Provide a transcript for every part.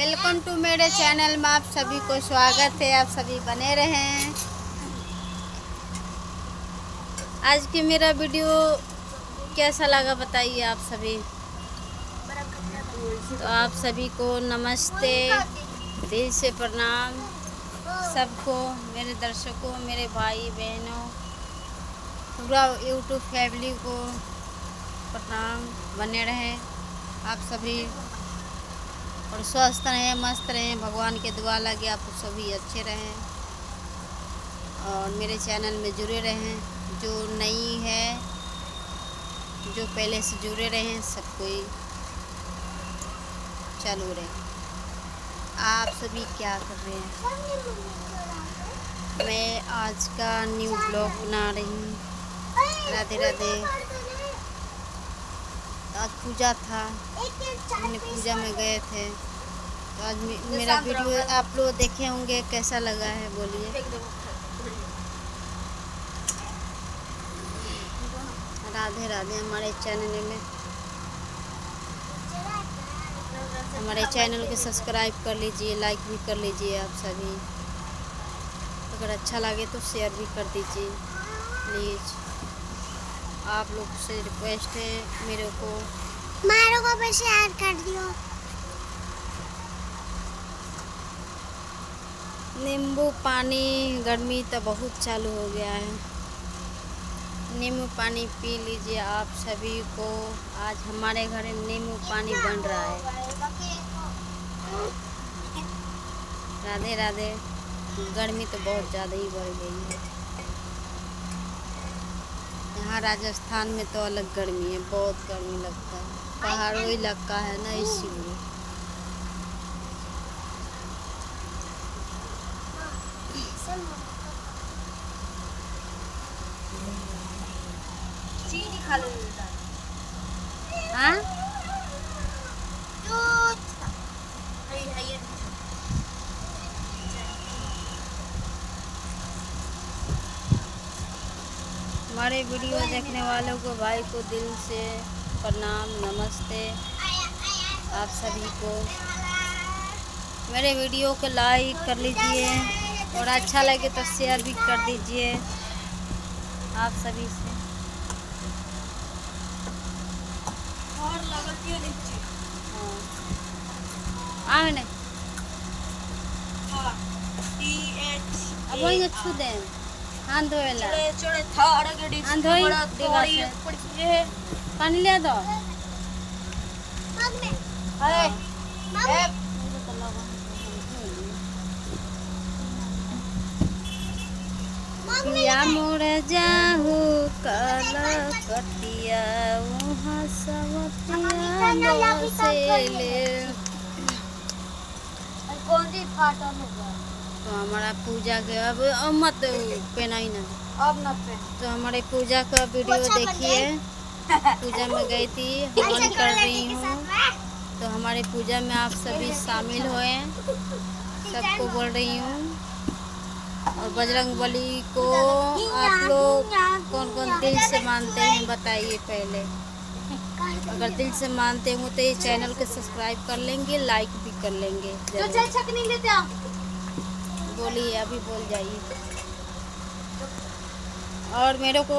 Welcome to मेरे channel में आप सभी को स्वागत है। आप सभी बने रहें। आज की मेरा वीडियो कैसा लगा बताइए आप सभी। तो आप सभी को नमस्ते, दिल से प्रणाम सबको, मेरे दर्शकों, मेरे भाई बहनों, पूरा यूट्यूब फैमिली को प्रणाम। बने रहें आप सभी और स्वस्थ रहें, मस्त रहें। भगवान के दुआ लगे आप सभी अच्छे रहें और मेरे चैनल में जुड़े रहें। जो नई है, जो पहले से जुड़े रहें, सब कोई चालू रहे। आप सभी क्या कर रहे हैं? मैं आज का न्यू ब्लॉग बना रही हूँ। राधे राधे। आज पूजा था, हमने पूजा में गए थे। तो आज मेरा वीडियो आप लोग देखे होंगे, कैसा लगा है बोलिए। राधे राधे। हमारे चैनल को सब्सक्राइब कर लीजिए, लाइक भी कर लीजिए आप सभी। अगर अच्छा लगे तो शेयर भी कर दीजिए प्लीज़। आप लोग से रिक्वेस्ट है मेरे को भी शेयर कर दियो। नींबू पानी, गर्मी तो बहुत चालू हो गया है। नींबू पानी पी लीजिए आप सभी को। आज हमारे घर में नींबू पानी बन रहा है। राधे राधे। गर्मी तो बहुत ज़्यादा ही बढ़ गई है। यहाँ राजस्थान में तो अलग गर्मी है, बहुत गर्मी लगता है। पहाड़ों इलाका है ना, इसीलिए। चीनी खा लो। हाँ? हमारे वीडियो देखने वालों को, भाई को दिल से प्रणाम, नमस्ते आप सभी को। मेरे वीडियो को लाइक कर लीजिए और अच्छा लगे तो शेयर भी कर दीजिए आप सभी से। और लगती है नीचे। हाँ नहीं, हाँ TH अब वही छू दें हाथ धोएला। चले थाड़ गड़ी हाथ धोई बड़ा दीवार थोड़ी से पड़ी है। पानी ले दो। अरे या मोर जाहू कलकतिया वहाँ सवतिया बसेले। कौन सी फाटल होगा? तो हमारा पूजा के अब मत पहना ही ना। अब न पे तो हमारे पूजा का वीडियो देखिए। पूजा में गई थी, हवन कर रही हूँ। तो हमारे पूजा में आप सभी शामिल हुए, सबको बोल रही हूँ। और बजरंगबली को आप लोग कौन कौन दिल से मानते हैं बताइए पहले। अगर दिल से मानते हो तो ये चैनल को सब्सक्राइब कर लेंगे, लाइक भी कर लेंगे। बोलिए, अभी बोल जाइए। और मेरे को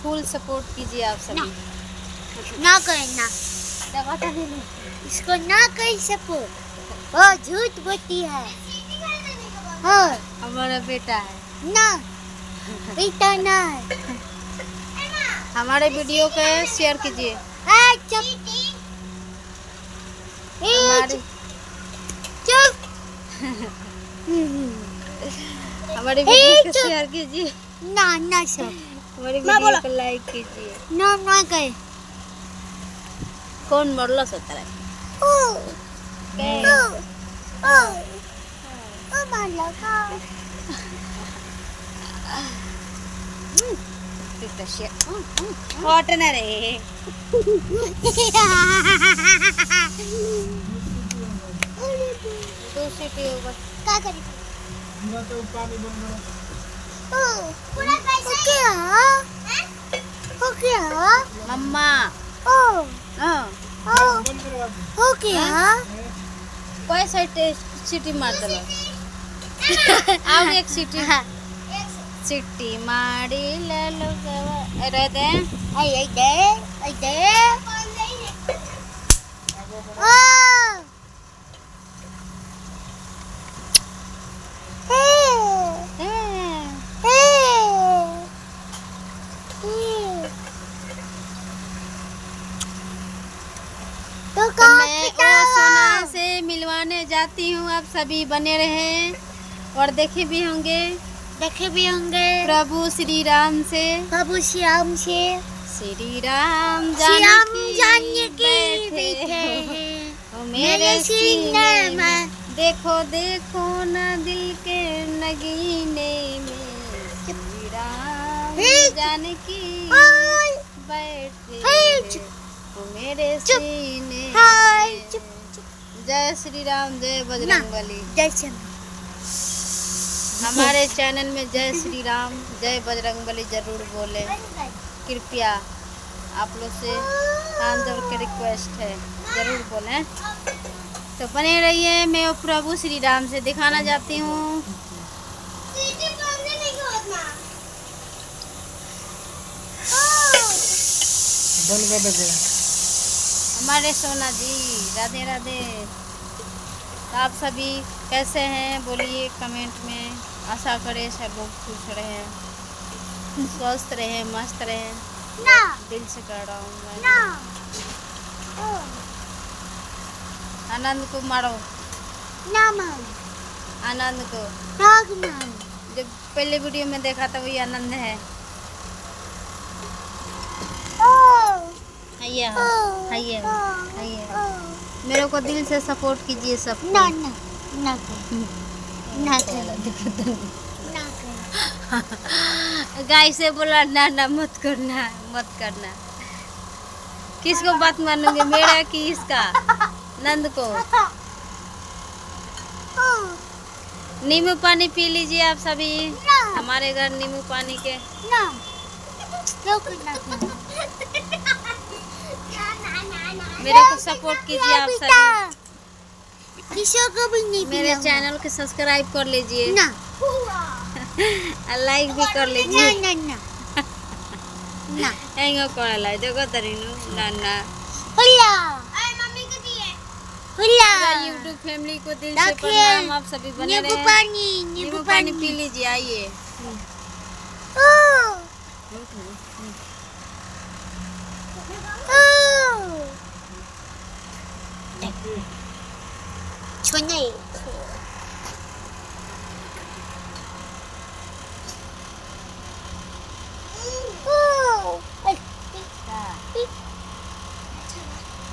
फुल सपोर्ट कीजिए आप सभी। ना करना, इसको ना कहीं सपोर्ट, वो झूठ बोलती है। हाँ हमारा बेटा है ना, बेटा ना है। हमारे वीडियो को शेयर कीजिए। हमारे हमारे वीडियो को शेयर कीजिए। ना ना सर, हमारे वीडियो को लाइक कीजिए। ना ना कहे। कौन मरला सोता है? हॉट ना रे। दूसरी पीओ बस। क्या करें? पूरा कैसे हो गया? मम्मा ओ हाँ ओ हो गया? कोई सीटी मार दलो और एक सीटी सीटी मारी ले लो रह दे आई दे ओ तो मैं सोना से मिलवाने जाती हूँ। आप सभी बने रहे और देखे भी होंगे प्रभु श्री राम से श्री राम जानकी बैठे हो मेरे सीने में। देखो देखो ना दिल के नगीने में श्री राम जानकी बैठे हो मेरे सीने में। जय श्री राम, जय बजरंगबली। हमारे चैनल में जय श्री राम जय बजरंगबली जरूर बोले। कृपया आप लोग से हाथ जोड़ के रिक्वेस्ट है, जरूर बोलें। तो बने रहिए। मैं प्रभु श्री राम से दिखाना चाहती हूँ। हमारे सोना जी राधे राधे। तो आप सभी कैसे हैं बोलिए कमेंट में। आशा करें सब लोग खुश रहें, स्वस्थ रहें, मस्त रहें। दिल से कर रहा हूँ मैं। आनंद को मारो, आनंद को जब पहले वीडियो में देखा था वही आनंद है। हाइए मेरे को दिल से सपोर्ट कीजिए सब। गाय से बोला ना ना मत करना मत करना। किसको बात मानोगे, मेरा कि इसका नंद को? नींबू पानी पी लीजिए आप सभी। हमारे घर नींबू पानी के मेरे को सपोर्ट कीजिए आप सभी। किसी को भी नहीं मेरे चैनल को सब्सक्राइब कर लीजिए, लाइक भी कर लीजिए। एंगो कोला देखो तरीनु ना ना यूट्यूब फैमिली को दिल से प्रणाम। आप सभी बने रहे। नींबू पानी पी लीजिए। आइए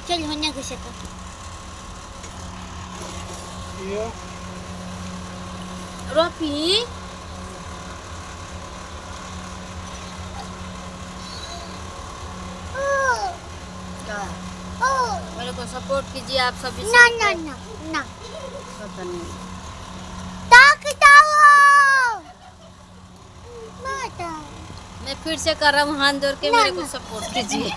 चल होने को शक्ल रोपी मेरे को सपोर्ट कीजिए आप सभी। ना पता नहीं मैं फिर से कर रहा हूँ हाथ जोड़ के। मेरे को सपोर्ट कीजिए।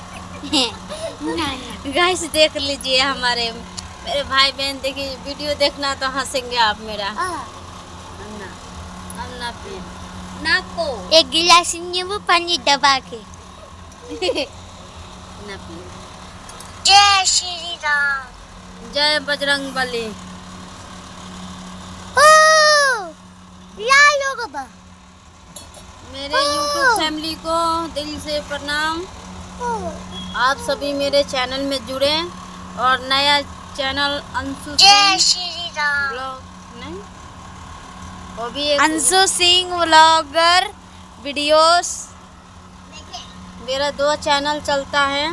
गाइस देख लीजिए हमारे मेरे भाई बहन देखिए वीडियो देखना तो हंसेंगे आप। मेरा अन्ना पे ना को एक गिलास नींबू पानी दबा के ना पी। जय श्री राम जय बजरंगबली। मेरे YouTube फैमिली को दिल से प्रणाम। आप सभी मेरे चैनल में जुड़े और नया चैनल अंशु ब्लॉग नहीं वो भी अंशु सिंह व्लॉगर वीडियोस। मेरा 2 चैनल चलता है।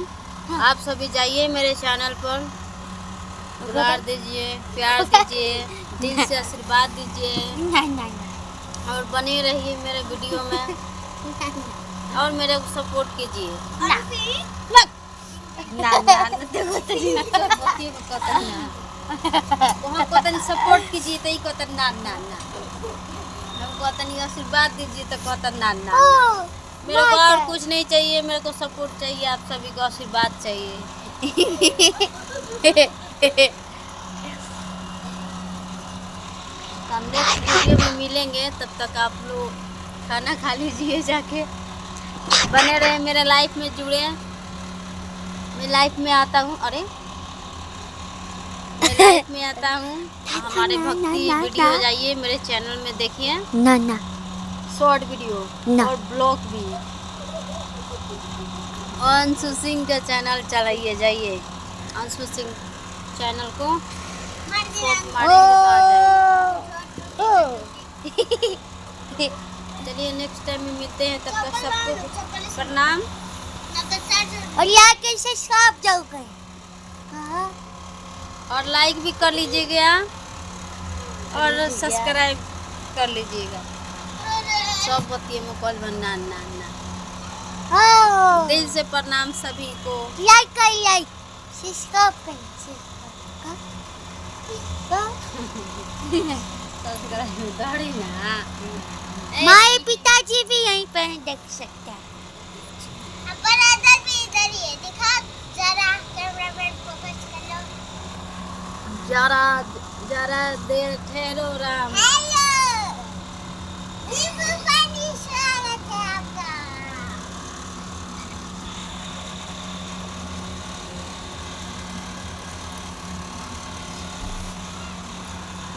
आप सभी जाइए मेरे चैनल पर, प्यार दीजिए, प्यार दीजिए, दिल से आशीर्वाद दीजिए और बने रहिए मेरे वीडियो में और मेरे को सपोर्ट कीजिए। सपोर्ट कीजिए तो कहता ना ना ना हमको आशीर्वाद दीजिए तो कहता ना ना। मेरे को और कुछ नहीं चाहिए, मेरे को सपोर्ट चाहिए। आप सभी को आशीर्वाद चाहिए। तो हम नेक्स्ट वीडियो में मिलेंगे, तब तक आप लोग खाना खा लीजिए जाके। बने रहे मेरे लाइफ में, जुड़े। मैं लाइफ में आता हूँ, अरे मैं लाइफ में आता हूँ। हमारे भक्ति वीडियो जाइए मेरे चैनल में देखिए, ना शॉर्ट वीडियो ना। और ब्लॉग भी। अंशु सिंह का चैनल चलाइए, जाइए अंशु सिंह चैनल को चलिए नेक्स्ट टाइम में मिलते हैं, तब तक सबको प्रणाम। और यहाँ कैसे सब जाओ गए और लाइक भी कर लीजिएगा और सब्सक्राइब कर लीजिएगा। सब बतिये में कॉल भरना ना दिल से प्रणाम सभी को। लाइक सब्सक्राइब सब्सक्राइब ना। हमारे पिताजी भी यहीं पर देख सकते हैं। ब्रदर भी इधर ही है, दिखा जरा कैमरामैन फोकस कर लो। जरा देर ठहरो राम। हेलो, दीपू स्वागत है आपका।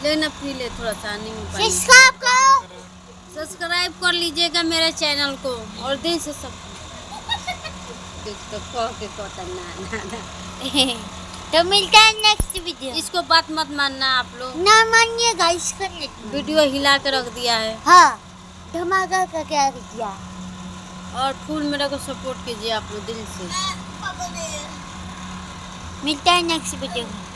लेना पी ले थोड़ा सा नींबू पानी। सब्सक्राइब कर लीजिएगा मेरे चैनल को और दिल से सब तो कह के ना। तो मिलते हैं नेक्स्ट वीडियो। इसको बात मत मानना आप लोग, ना मानिएगा, इसको नहीं। वीडियो हिला के रख दिया है। हाँ, धमाका करके रख दिया। और फुल मेरे को सपोर्ट कीजिए आप लोग दिल से। मिलते हैं नेक्स्ट वीडियो में।